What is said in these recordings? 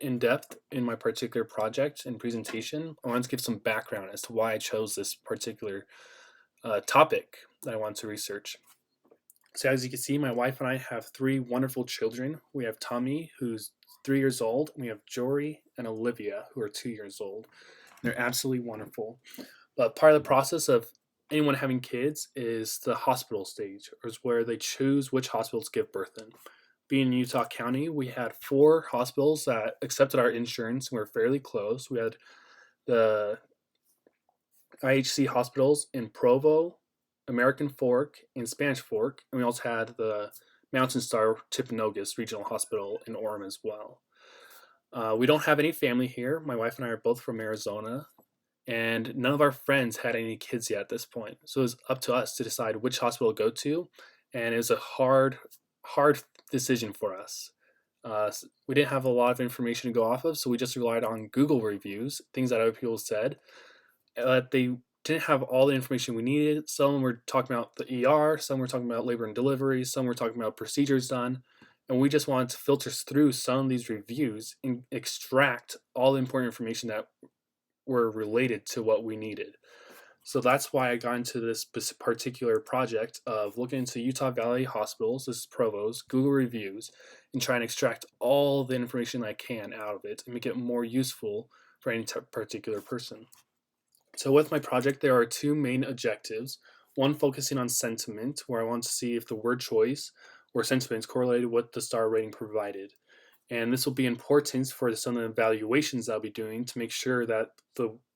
in depth in my particular project and presentation, I wanted to give some background as to why I chose this particular topic that I want to research. So, as you can see, my wife and I have three wonderful children. We have Tommy, who's 3 years old, and we have Jory and Olivia, who are 2 years old. They're absolutely wonderful. But part of the process of anyone having kids is the hospital stage, or is where they choose which hospitals to give birth in. Being in Utah County, we had four hospitals that accepted our insurance and were fairly close. We had the IHC hospitals in Provo, American Fork, and Spanish Fork, and we also had the Mountain Star Timpanogos Regional Hospital in Orem as well. We don't have any family here. My wife and I are both from Arizona, and none of our friends had any kids yet at this point. So it was up to us to decide which hospital to go to, and it was a hard decision for us. We didn't have a lot of information to go off of, so we just relied on Google reviews, things that other people said. They didn't have all the information we needed. Some were talking about the ER, some were talking about labor and delivery, some were talking about procedures done, and we just wanted to filter through some of these reviews and extract all the important information that were related to what we needed. So that's why I got into this particular project of looking into Utah Valley hospitals, this is Provo's, Google reviews, and try and extract all the information I can out of it and make it more useful for any particular person. So with my project, there are two main objectives. One focusing on sentiment, where I want to see if the word choice or sentiment is correlated with the star rating provided. And this will be important for some of the evaluations I'll be doing to make sure that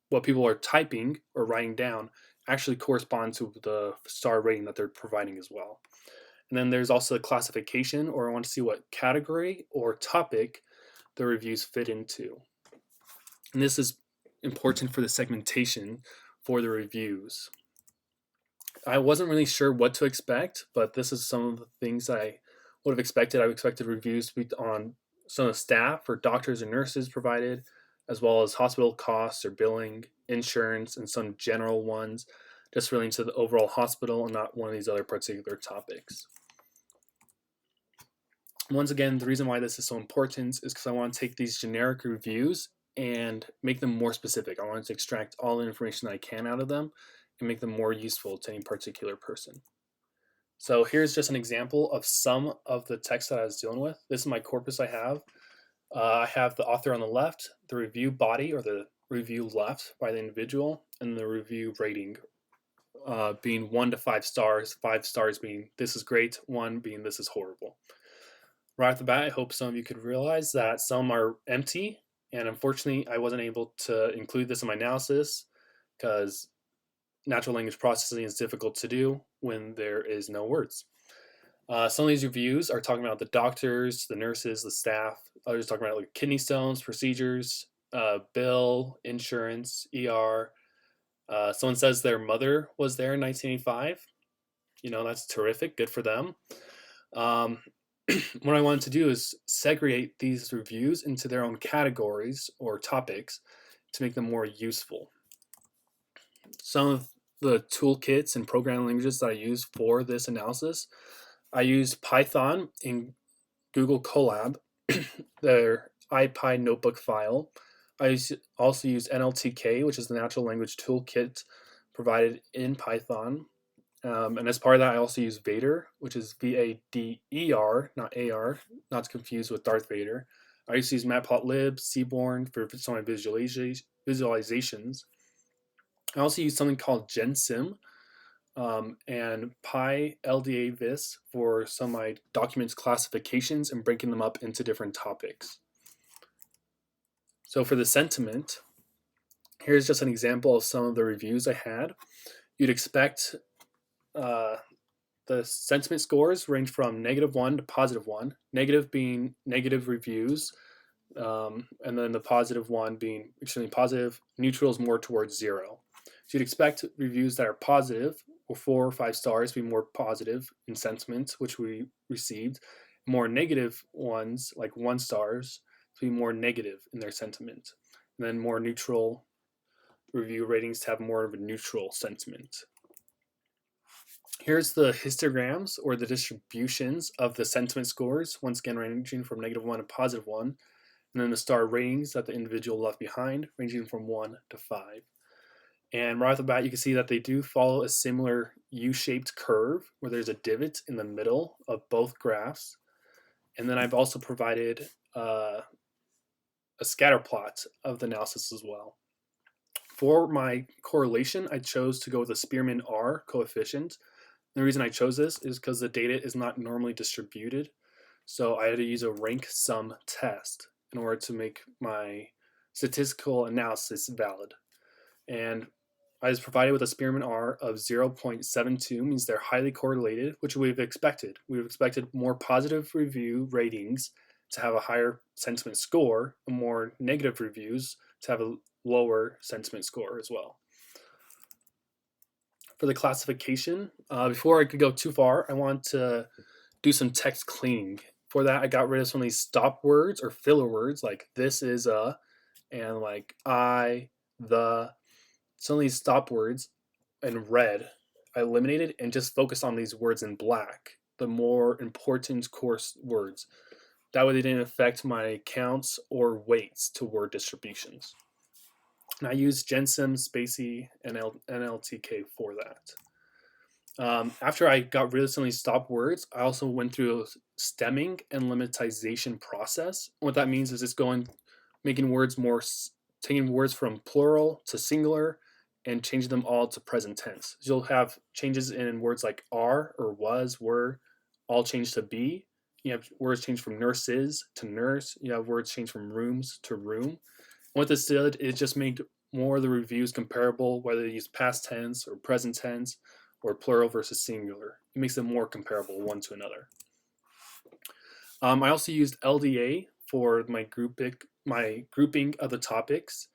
what people are typing or writing down actually correspond to the star rating that they're providing as well. And then there's also the classification, or I want to see what category or topic the reviews fit into. And this is important for the segmentation for the reviews. I wasn't really sure what to expect, but this is some of the things I would have expected. I expected reviews to be on some of the staff or doctors and nurses provided, as well as hospital costs or billing, insurance, and some general ones just relating to the overall hospital and not one of these other particular topics. Once again, the reason why this is so important is because I want to take these generic reviews and make them more specific. I want to extract all the information that I can out of them and make them more useful to any particular person. So here's just an example of some of the text that I was dealing with. This is my corpus I have. I have the author on the left, the review body or the review left by the individual, and the review rating being 1 to 5 stars, 5 stars being this is great, 1 being this is horrible. Right off the bat, I hope some of you could realize that some are empty, and unfortunately, I wasn't able to include this in my analysis because natural language processing is difficult to do when there is no words. Some of these reviews are talking about the doctors, the nurses, the staff. Others talking about like kidney stones, procedures, bill, insurance, ER. Someone says their mother was there in 1985. That's terrific. Good for them. What I wanted to do is segregate these reviews into their own categories or topics to make them more useful. Some of the toolkits and programming languages that I use for this analysis, I use Python in Google Colab, their IPy notebook file. I also use NLTK, which is the natural language toolkit provided in Python. And as part of that, I also use Vader, which is VADER, not AR, not to confuse with Darth Vader. I used to use Matplotlib, Seaborn for some of my visualizations. I also use something called GenSim and PyLDAVis for some of my documents classifications and breaking them up into different topics. So for the sentiment, here's just an example of some of the reviews I had. You'd expect the sentiment scores range from -1 to +1, negative being negative reviews, and then the positive one being extremely positive. Neutral is more towards 0. So you'd expect reviews that are positive, or 4 or 5 stars, to be more positive in sentiment, which we received. More negative ones, like 1 stars, to be more negative in their sentiment. And then more neutral review ratings to have more of a neutral sentiment. Here's the histograms or the distributions of the sentiment scores, once again ranging from -1 to +1. and then the star ratings that the individual left behind, ranging from 1 to 5. And right off the bat, you can see that they do follow a similar U-shaped curve where there's a divot in the middle of both graphs. And then I've also provided a scatter plot of the analysis as well. For my correlation, I chose to go with the Spearman R coefficient. The reason I chose this is because the data is not normally distributed. So I had to use a rank sum test in order to make my statistical analysis valid. And I was provided with a Spearman R of 0.72, means they're highly correlated, which we've expected. We've expected more positive review ratings to have a higher sentiment score, and more negative reviews to have a lower sentiment score as well. For the classification, before I could go too far, I want to do some text cleaning. For that, I got rid of some of these stop words or filler words like this is a, and like I, the. Some of these stop words in red I eliminated and just focused on these words in black, the more important course words. That way they didn't affect my counts or weights to word distributions. And I used Gensim, Spacey, and NLTK for that. After I got rid of some of these stop words, I also went through a stemming and lemmatization process. What that means is it's making words more, taking words from plural to singular and changing them all to present tense. So you'll have changes in words like are or was, were, all change to be. You have words change from nurses to nurse. You have words change from rooms to room. And what this did is just made more of the reviews comparable, whether they use past tense or present tense or plural versus singular. It makes them more comparable one to another. I also used LDA for my grouping of the topics.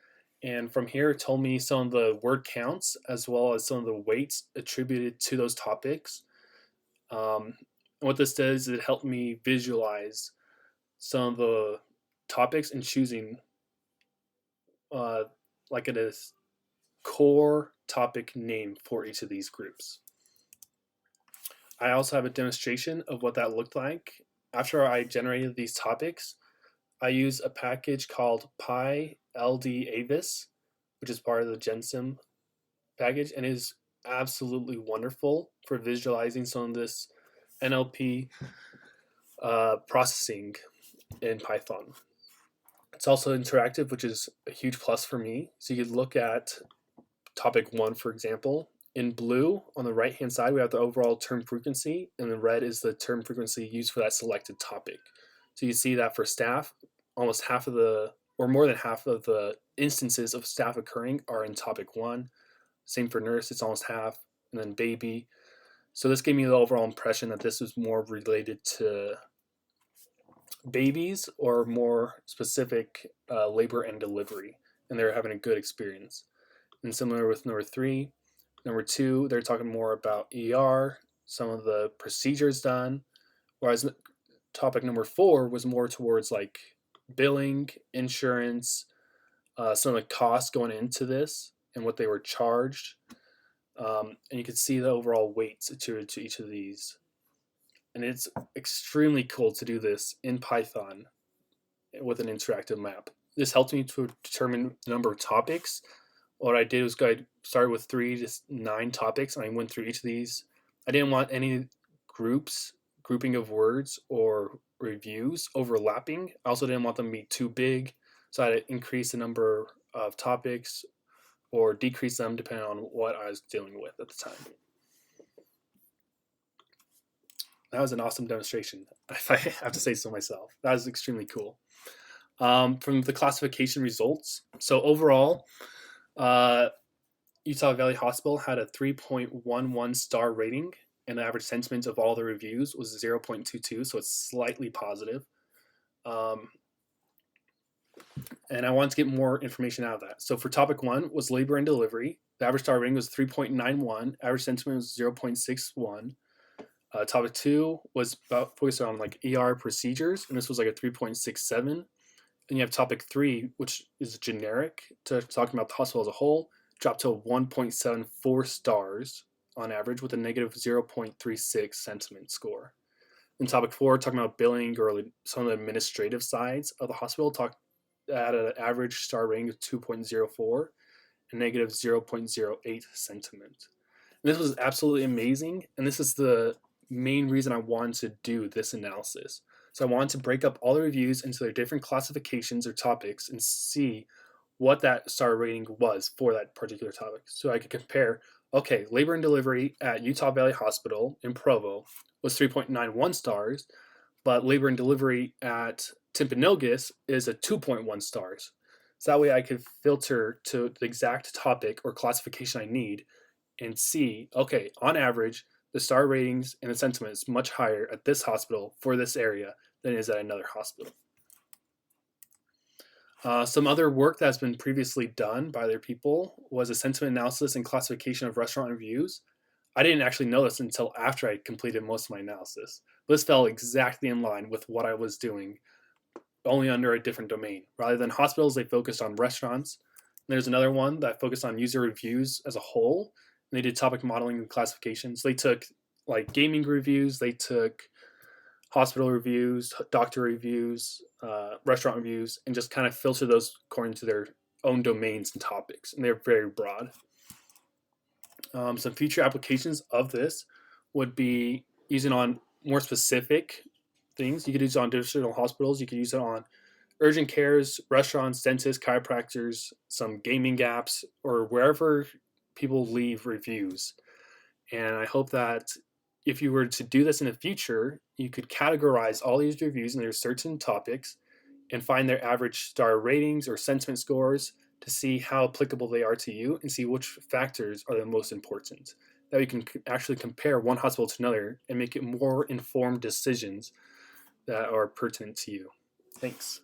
And from here, it told me some of the word counts as well as some of the weights attributed to those topics. And what this does is it helped me visualize some of the topics and choosing like a core topic name for each of these groups. I also have a demonstration of what that looked like. After I generated these topics, I use a package called PyLDAvis, which is part of the Gensim package, and is absolutely wonderful for visualizing some of this NLP processing in Python. It's also interactive, which is a huge plus for me. So you could look at topic 1, for example. In blue, on the right-hand side, we have the overall term frequency, and the red is the term frequency used for that selected topic. So you see that for staff, almost half of the, or more than half of the instances of staff occurring are in topic 1. Same for nurse, it's almost half, and then baby. So this gave me the overall impression that this was more related to babies or more specific labor and delivery, and they're having a good experience. And similar with number 3, number 2, they're talking more about ER, some of the procedures done, whereas topic number 4 was more towards like billing, insurance, some of the costs going into this and what they were charged. And you can see the overall weights attributed to each of these. And it's extremely cool to do this in Python with an interactive map. This helped me to determine the number of topics. What I did was I started with 3 to 9 topics, and I went through each of these. I didn't want any grouping of words or reviews overlapping. I also didn't want them to be too big, so I had to increase the number of topics or decrease them depending on what I was dealing with at the time. That was an awesome demonstration, if I have to say so myself. That was extremely cool. From the classification results, so overall, Utah Valley Hospital had a 3.11 star rating, and the average sentiment of all the reviews was 0.22, so it's slightly positive. And I wanted to get more information out of that. So for topic 1 was labor and delivery. The average star rating was 3.91. Average sentiment was 0.61. Topic 2 was about focused on like ER procedures, and this was like a 3.67. And you have topic 3, which is generic to talking about the hospital as a whole, dropped to 1.74 stars on average with a negative 0.36 sentiment score. In topic 4, talking about billing or some of the administrative sides of the hospital, at an average star rating of 2.04 and negative 0.08 sentiment. And this was absolutely amazing, and this is the main reason I wanted to do this analysis. So I wanted to break up all the reviews into their different classifications or topics and see what that star rating was for that particular topic. So I could compare, okay, labor and delivery at Utah Valley Hospital in Provo was 3.91 stars, but labor and delivery at Timpanogos is a 2.1 stars. So that way I could filter to the exact topic or classification I need and see, okay, on average, the star ratings and the sentiment is much higher at this hospital for this area than it is at another hospital. Some other work that's been previously done by other people was a sentiment analysis and classification of restaurant reviews. I didn't actually know this until after I completed most of my analysis. This fell exactly in line with what I was doing, only under a different domain. Rather than hospitals, they focused on restaurants. There's another one that focused on user reviews as a whole. And they did topic modeling and classifications. They took like gaming reviews, they took hospital reviews, doctor reviews, restaurant reviews, and just kind of filter those according to their own domains and topics. And they're very broad. Some future applications of this would be using on more specific things. You could use it on digital hospitals. You could use it on urgent cares, restaurants, dentists, chiropractors, some gaming apps, or wherever people leave reviews. And I hope that if you were to do this in the future, you could categorize all these reviews in their certain topics and find their average star ratings or sentiment scores to see how applicable they are to you and see which factors are the most important. That we can actually compare one hospital to another and make it more informed decisions that are pertinent to you. Thanks.